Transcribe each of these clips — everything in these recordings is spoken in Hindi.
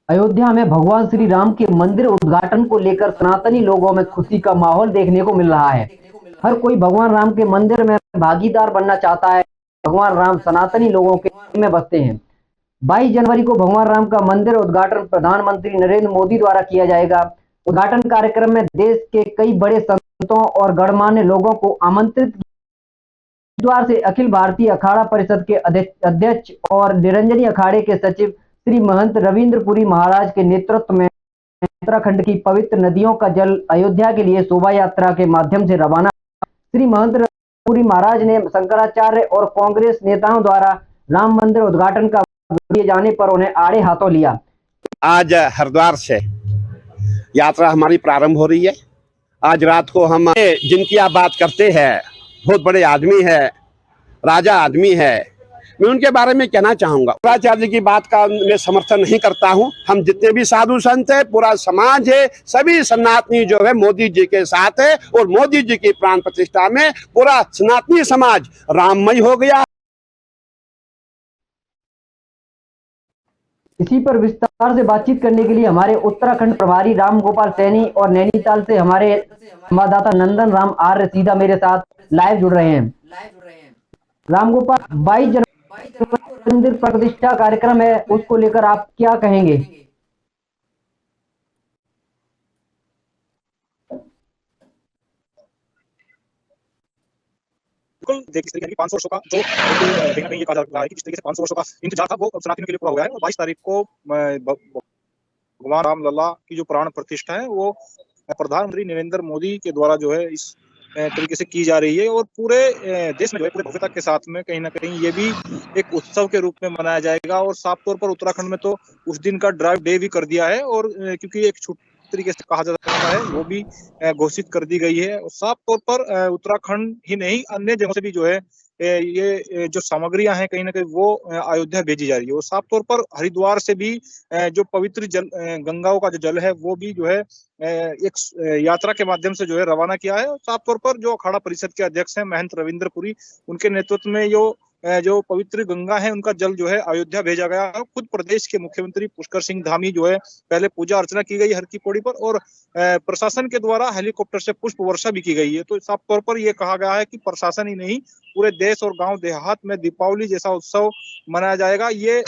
अयोध्या में भगवान श्री राम के मंदिर उद्घाटन को लेकर सनातनी लोगों में खुशी का माहौल देखने को मिल रहा है। हर कोई भगवान राम के मंदिर में भागीदार बनना चाहता है। भगवान राम सनातनी लोगों के दिल में बसते हैं। 22 जनवरी को भगवान राम का मंदिर उद्घाटन प्रधानमंत्री नरेंद्र मोदी द्वारा किया जाएगा। उद्घाटन कार्यक्रम में देश के कई बड़े संतों और गणमान्य लोगों को आमंत्रित हरिद्वार से अखिल भारतीय अखाड़ा परिषद के अध्यक्ष और निरंजनी अखाड़े के सचिव श्री महंत रविंद्रपुरी महाराज के नेतृत्व में उत्तराखंड की पवित्र नदियों का जल अयोध्या के लिए शोभा यात्रा के माध्यम से रवाना। श्री महंत रविंद्रपुरी महाराज ने शंकराचार्य और कांग्रेस नेताओं द्वारा राम मंदिर उद्घाटन का दिए जाने पर उन्हें आड़े हाथों लिया। आज हरिद्वार से यात्रा हमारी प्रारंभ हो रही है। आज रात को हम जिनकी आप बात करते हैं, बहुत बड़े आदमी है, राजा आदमी है, मैं उनके बारे में कहना चाहूंगा। शंकराचार्य जी की बात का मैं समर्थन नहीं करता हूं। हम जितने भी साधु संत है, पूरा समाज है, सभी सनातनी जो है मोदी जी के साथ है और मोदी जी की प्राण प्रतिष्ठा में पूरा सनातनी समाज राममय हो गया। इसी पर विस्तार से बातचीत करने के लिए हमारे उत्तराखंड प्रभारी राम गोपाल सैनी और नैनीताल से हमारे संवाददाता नंदन राम आर्य सीधा मेरे साथ लाइव जुड़ रहे हैं। राम गोपाल, 22 जनवरी को मंदिर प्रतिष्ठा कार्यक्रम है, उसको लेकर आप क्या कहेंगे? बिल्कुल देखिए, इस तरीके 500 वर्षों का जो कहीं ना कहीं ये कहा जा रहा है कि जिस तरीके से 500 वर्षों का इंतजार था वो सनातनियों के लिए पूरा हो गया है। और 22 तारीख को भगवान राम लला की जो प्राण प्रतिष्ठा है वो प्रधानमंत्री नरेंद्र मोदी के द्वारा जो है इस तरीके से की जा रही है। और पूरे देश में जो है पूरे भव्यता के साथ में कहीं ना कहीं ये भी एक उत्सव के रूप में मनाया जाएगा। और साफ तौर पर उत्तराखंड में तो उस दिन का ड्राइव डे भी कर दिया है। और क्योंकि एक छुट्टी तरीके से कहा जा सकता है वो भी घोषित कर दी गई है। और साफ तौर पर उत्तराखंड ही नहीं अन्य जगहों से भी जो है ये जो सामग्रियां हैं कहीं ना कहीं वो अयोध्या भेजी जा रही है। और साफ तौर पर हरिद्वार से भी जो पवित्र जल गंगाओं का जो जल है वो भी जो है एक यात्रा के माध्यम से जो है रवाना किया है। और साफ तौर पर जो अखाड़ा परिषद के अध्यक्ष हैं महंत रविंद्रपुरी, उनके नेतृत्व में जो पवित्र गंगा है उनका जल जो है अयोध्या भेजा गया है। खुद प्रदेश के मुख्यमंत्री पुष्कर सिंह धामी जो है पहले पूजा अर्चना की गई हर की पौड़ी पर और प्रशासन के द्वारा हेलीकॉप्टर से पुष्प वर्षा भी की गई है। तो साफ तौर पर यह कहा गया है कि प्रशासन ही नहीं पूरे देश और गांव देहात में दीपावली जैसा उत्सव मनाया जाएगा। ये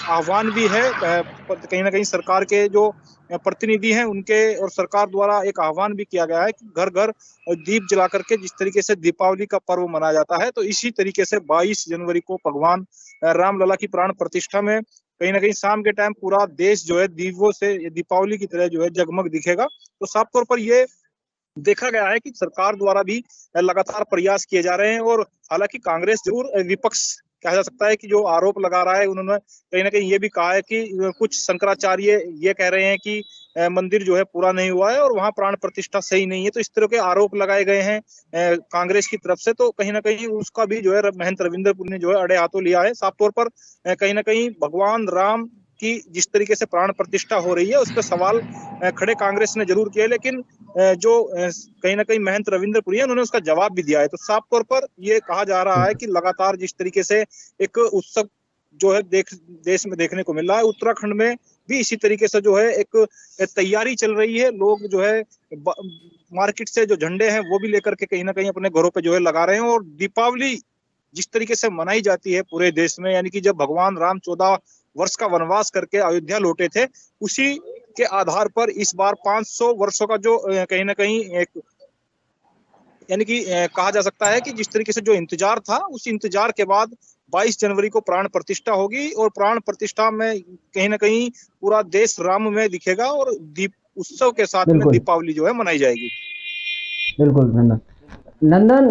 आह्वान भी है कहीं ना कहीं सरकार के जो प्रतिनिधि हैं उनके और सरकार द्वारा एक आह्वान भी किया गया है कि घर घर दीप जला करके जिस तरीके से दीपावली का पर्व मनाया जाता है तो इसी तरीके से 22 जनवरी को भगवान रामलला की प्राण प्रतिष्ठा में कहीं ना कहीं शाम के टाइम पूरा देश जो है दीपों से दीपावली की तरह जो है जगमग दिखेगा। तो साफ तौर पर ये देखा गया है कि सरकार द्वारा भी लगातार प्रयास किए जा रहे हैं। और हालांकि कांग्रेस जरूर विपक्ष कहा जा सकता है कि जो आरोप लगा रहा है, उन्होंने कहीं ना कहीं ये भी कहा है कि कुछ शंकराचार्य ये कह रहे हैं कि मंदिर जो है पूरा नहीं हुआ है और वहां प्राण प्रतिष्ठा सही नहीं है। तो इस तरह के आरोप लगाए गए हैं कांग्रेस की तरफ से। तो कहीं ना कहीं उसका भी जो है महंत रविंद्रपुरी ने जो है अड़े हाथों लिया है। साफ तौर पर कहीं ना कहीं भगवान राम की जिस तरीके से प्राण प्रतिष्ठा हो रही है उस पर सवाल खड़े कांग्रेस ने जरूर किए, लेकिन जो कहीं ना कहीं महंत रविंद्रपुरी है उन्होंने उसका जवाब भी दिया है। तो साफ तौर पर ये कहा जा रहा है कि लगातार जिस तरीके से एक उत्सव जो है देश में देखने को मिल रहा है, उत्तराखंड में भी इसी तरीके से जो है एक तैयारी चल रही है। लोग जो है मार्केट से जो झंडे हैं वो भी लेकर के कहीं ना कहीं अपने घरों पे जो है लगा रहे हैं। और दीपावली जिस तरीके से मनाई जाती है पूरे देश में, यानी कि जब भगवान राम 14 वर्ष का वनवास करके अयोध्या लौटे थे, उसी के आधार पर इस बार 500 वर्षों का जो कहीं ना कहीं एक यानी कि कहा जा सकता है कि जिस तरीके से जो इंतजार था उस इंतजार के बाद 22 जनवरी को प्राण प्रतिष्ठा होगी। और प्राण प्रतिष्ठा में कहीं ना कहीं पूरा देश राममय दिखेगा और दीप उत्सव के साथ में दीपावली जो है मनाई जाएगी। बिल्कुल नंदन,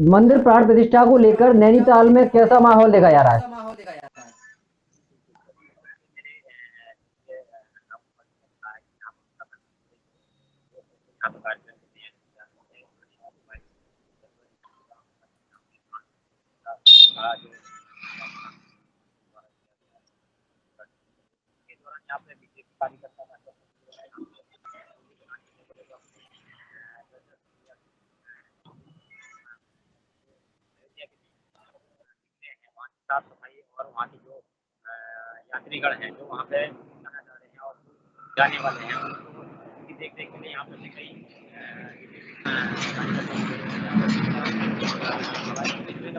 मंदिर प्राण प्रतिष्ठा को लेकर नैनीताल में कैसा माहौल देखा जा रहा है? साफ सफाई और वहाँ की जो यात्रीगण हैं जो वहाँ पे नहाने जा रहे हैं जाने वाले हैं उनकी देख रेख के लिए यहाँ पे कई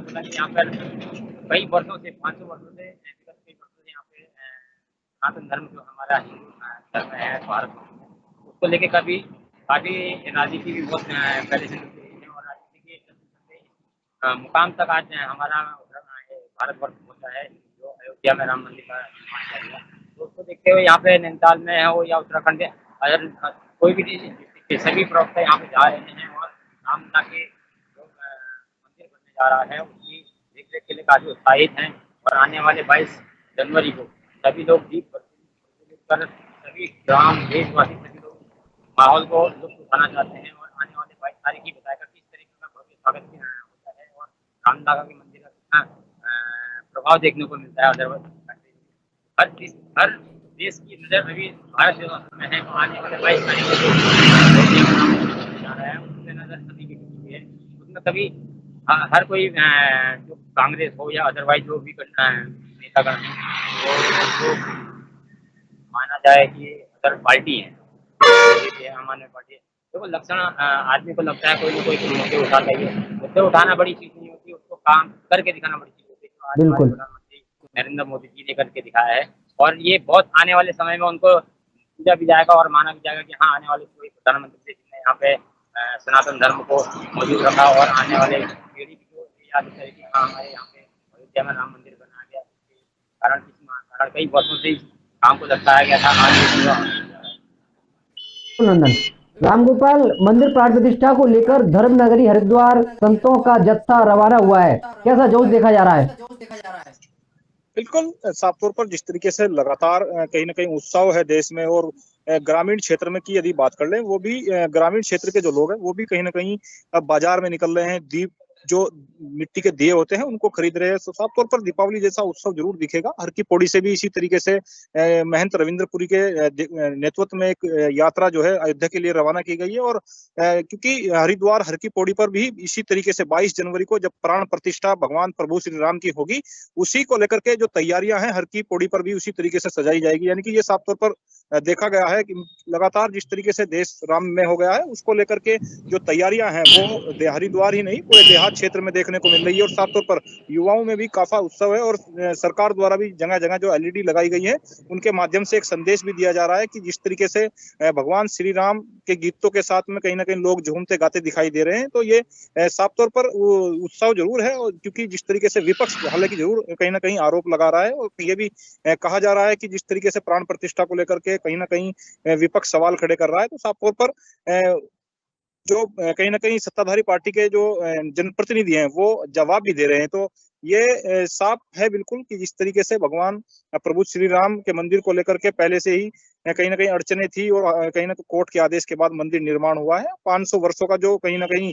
बोला कि यहाँ पर कई वर्षों से 500 वर्षों से ऐसे कई वर्षों से यहाँ पे सनातन धर्म जो हमारा हिंदू धर्म है भारत में उसको लेके कभी काफी राजनीति भी बहुत पहले से होती रही है और राजनीति के चलते मुकाम तक आज हमारा भारतवर्ष पहुंचा है जो अयोध्या में राम मंदिर का निर्माण किया गया। तो उसको देखते हुए यहाँ पे नैनीताल में हो या उत्तराखंड में अगर कोई भी सभी प्रवक्ता यहाँ पे जा रहे हैं और रामलला के जो मंदिर बनने जा रहा है उसकी देख रेख के लिए काफी उत्साहित हैं और आने वाले 22 जनवरी को सभी लोग दीप प्रज्वलित कर सभी ग्राम देशवासी सभी लोग माहौल को लुत्फ उठाना चाहते हैं और आने वाले 22 तारीख ही बताएगा किस तरीके का भव्य स्वागत होता है और रामलला के मंदिर का कितना प्रभाव देखने को मिलता है। हर देश की नजर अभी भारत में है आने वाले 22 तारीख को जा रहा है उसमें नजर सभी की टिकी है उसमें कभी हर कोई जो कांग्रेस हो या अदरवाइज जो भी नेतागण है तो माना जाए कि अदर पार्टी है आम आदमी पार्टी है तो लक्षण आदमी को लगता है कोई ना कोई मुद्दे उठाता ही है। मुद्दे उठाना बड़ी चीज नहीं होती उसको काम करके दिखाना बड़ी चीज होती है जो आज हमारे बिल्कुल। प्रधानमंत्री नरेंद्र मोदी जी ने करके दिखाया है और ये बहुत आने वाले समय में उनको पूजा भी जाएगा और माना भी जाएगा कि हाँ आने वाले कोई प्रधानमंत्री जिसने यहाँ पे सनातन धर्म को मौजूद रखा और आने वाले पीढ़ी को याद करेगी हाँ हमारे यहाँ पे अयोध्या में राम मंदिर बनाया गया जिसके कारण कई वर्षों से काम को दर्शाया गया था आज नंदन रामगोपाल मंदिर प्राण प्रतिष्ठा को लेकर धर्म नगरी हरिद्वार संतों का जत्था रवाना हुआ है, कैसा जोश देखा जा रहा है? बिल्कुल साफ तौर पर जिस तरीके से लगातार कहीं ना कहीं उत्सव है देश में और ग्रामीण क्षेत्र में की यदि बात कर लें वो भी ग्रामीण क्षेत्र के जो लोग हैं वो भी कहीं ना कहीं अब बाजार में निकल रहे हैं दीप जो मिट्टी के दिए होते हैं उनको खरीद रहे हैं। तो साफ तौर पर दीपावली जैसा उत्सव जरूर दिखेगा। हर की पौड़ी से भी इसी तरीके से महंत रविंद्रपुरी के नेतृत्व में एक यात्रा जो है अयोध्या के लिए रवाना की गई है और क्योंकि हरिद्वार हर की पौड़ी पर भी इसी तरीके से 22 जनवरी को जब प्राण प्रतिष्ठा भगवान प्रभु श्री राम की होगी उसी को लेकर के जो तैयारियां हैं हर की पौड़ी पर भी उसी तरीके से सजाई जाएगी। यानी कि ये साफ तौर पर देखा गया है कि लगातार जिस तरीके से देश राम में हो गया है उसको लेकर के जो तैयारियां हैं वो हरिद्वार ही नहीं पूरे देहात क्षेत्र में देखने को मिल रही है और साफ तौर पर युवाओं में भी काफी उत्सव है और सरकार द्वारा भी जगह जगह जो एलईडी लगाई गई है उनके माध्यम से एक संदेश भी दिया जा रहा है कि जिस तरीके से भगवान श्री राम के गीतों के साथ में कहीं ना कहीं लोग झूमते गाते दिखाई दे रहे हैं। तो ये साफ तौर पर उत्सव जरूर है और क्योंकि जिस तरीके से विपक्ष हालांकि जरूर कहीं ना कहीं आरोप लगा रहा है और ये भी कहा जा रहा है कि जिस तरीके से प्राण प्रतिष्ठा को लेकर के कहीं ना कहीं विपक्ष सवाल खड़े कर रहा है तो साफ तौर पर जो कहीं ना कहीं सत्ताधारी पार्टी के जो जनप्रतिनिधि हैं वो जवाब भी दे रहे हैं। तो ये साफ है बिल्कुल कि जिस तरीके से भगवान प्रभु श्री राम के मंदिर को लेकर के पहले से ही कहीं ना कहीं अड़चने थी और कहीं ना कोर्ट के आदेश के बाद मंदिर निर्माण हुआ है। 500 वर्षों का जो कहीं ना कहीं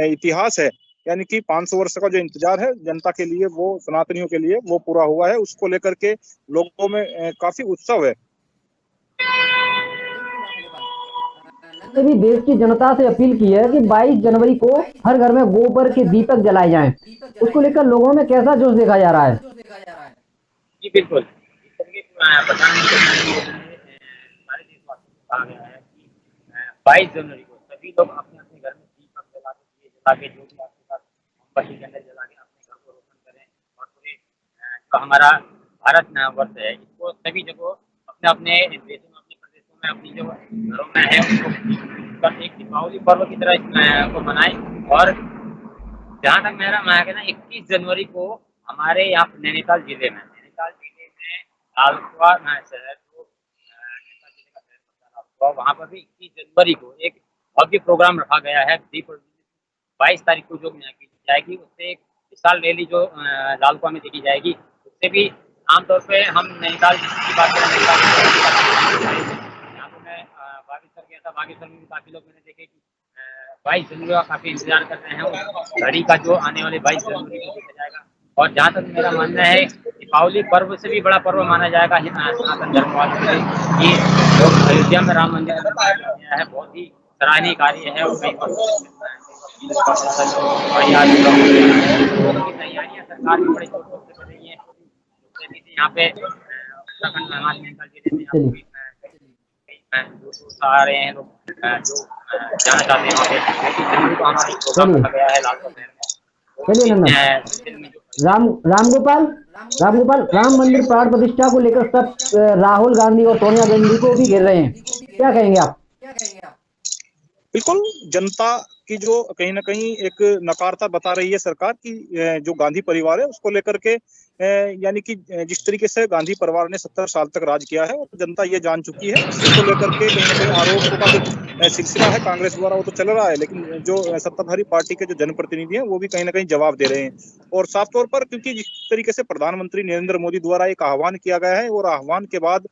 इतिहास है यानी कि 500 वर्ष का जो इंतजार है जनता के लिए वो सनातनियों के लिए वो पूरा हुआ है। उसको लेकर के लोगों में काफी उत्सव है। भी देश की जनता से अपील की है कि 22 जनवरी को हर घर में गोबर के दीपक जलाए जाएं। उसको लेकर लोगों में कैसा जोश देखा जा रहा है? जी बिल्कुल प्रधानमंत्री हमारे देशवासियों को कहा गया है कि 22 जनवरी को सभी लोग अपने अपने घर में दीपक जला के दिए जला के जो भी आपके पास मोमबत्ती कैंडल जला के अपने घर को रोशन करें और पूरे जो हमारा भारत वर्ष है इसको सभी जगह अपने अपने देशों में अपने प्रदेशों में अपनी जो घरों में है उनको एक दीपावली पर्व की तरह को मनाएं। और जहाँ तक मेरा मानना है ना 21 जनवरी को हमारे यहाँ नैनीताल जिले में लालकुआ शहर जो नैनीताल जिले का शहर पड़ता है लालकुआ वहाँ पर भी 21 जनवरी को एक भव्य प्रोग्राम रखा गया है। 22 तारीख को जो की जाएगी उससे एक विशाल रैली जो लालकुआ में देखी जाएगी। उससे भी आमतौर पे हम नैनीताल की बात करें यहाँ पे मैं बागेश्वर गया था। बागेश्वर में भी काफी लोग मैंने देखे कि 22 जनवरी का काफी इंतजार कर रहे हैं घड़ी का जो आने वाले 22 जनवरी को देखा जाएगा। और जहाँ तक मेरा मानना है दीपावली पर्व से भी बड़ा पर्व माना जाएगा सनातन धर्म वालों के लिए कि लोग अयोध्या में राम मंदिर बनाया है बहुत ही सराहनीय कार्य है और कई तैयारियां सरकार भी बड़े जोर शोर से कर रही है। यहाँ पे उत्तराखंड में नैनीताल जिले में दोस्त आ रहे हैं लोग जो जाना चाहते हैं वहाँ पे, लेकिन जनवरी को हमारा एक प्रोग्राम रखा गया है लालपुर शहर में। तो चलिए नंदन, दिन में जो राम गोपाल, राम मंदिर प्राण प्रतिष्ठा को लेकर सब राहुल गांधी और सोनिया गांधी को भी घेर रहे हैं, क्या कहेंगे आप? बिल्कुल, जनता की जो कहीं ना कहीं एक नकारता बता रही है सरकार की जो गांधी परिवार है उसको लेकर के, यानी कि जिस तरीके से गांधी परिवार ने 70 साल तक राज किया है, और जनता ये जान चुकी है। इसको लेकर के कहीं ना कहीं आरोपों का जो सिलसिला है कांग्रेस द्वारा वो तो चल रहा है, लेकिन जो सत्ताधारी पार्टी के जो जनप्रतिनिधि हैं वो भी कहीं ना कहीं जवाब दे रहे हैं। और साफ तौर पर, क्योंकि जिस तरीके से प्रधानमंत्री नरेंद्र मोदी द्वारा एक आह्वान किया गया है, और आह्वान के बाद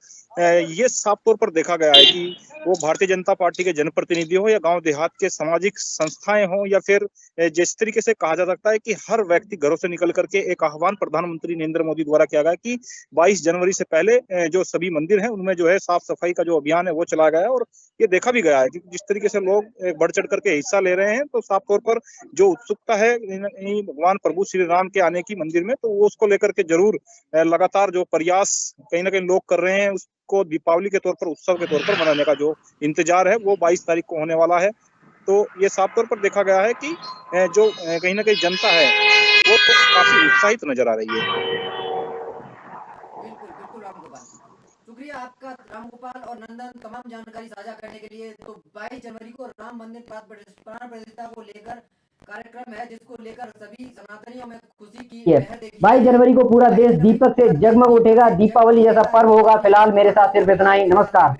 ये साफ तौर पर देखा गया है कि वो भारतीय जनता पार्टी के जनप्रतिनिधि हो या गांव देहात के सामाजिक संस्थाएं हो, या फिर जिस तरीके से कहा जा सकता है कि हर व्यक्ति घरों से निकल करके एक आह्वान प्रधानमंत्री नरेंद्र मोदी द्वारा किया गया कि 22 जनवरी से पहले जो सभी मंदिर हैं उनमें जो है साफ सफाई का जो अभियान है वो चलाया गया है। और ये देखा भी गया है कि जिस तरीके से लोग बढ़ चढ़ करके हिस्सा ले रहे हैं, तो साफ तौर पर जो उत्सुकता है भगवान प्रभु श्री राम के आने की मंदिर में, तो वो उसको लेकर के जरूर लगातार जो प्रयास कहीं ना कहीं लोग कर रहे हैं, उसको दीपावली के तौर पर, उत्सव के तौर पर मनाने का जो इंतजार है वो 22 तारीख को होने वाला है। तो ये साफ तौर पर देखा गया है कि जो कहीं ना कहीं जनता है वो तो काफी उत्साहित नजर आ रही है। बिल्कुल राम गोपाल, शुक्रिया आपका राम गोपाल और नंदन तमाम जानकारी साझा करने के लिए। तो 22 जनवरी को राम मंदिर प्राण प्रतिष्ठा को लेकर कार्यक्रम है, जिसको लेकर सभी सनातनियों में खुशी की लहर देखी। 22 जनवरी को पूरा देश दीपक से जगमग उठेगा, दीपावली जैसा पर्व होगा। फिलहाल मेरे साथ सिर्फ इतना ही, नमस्कार।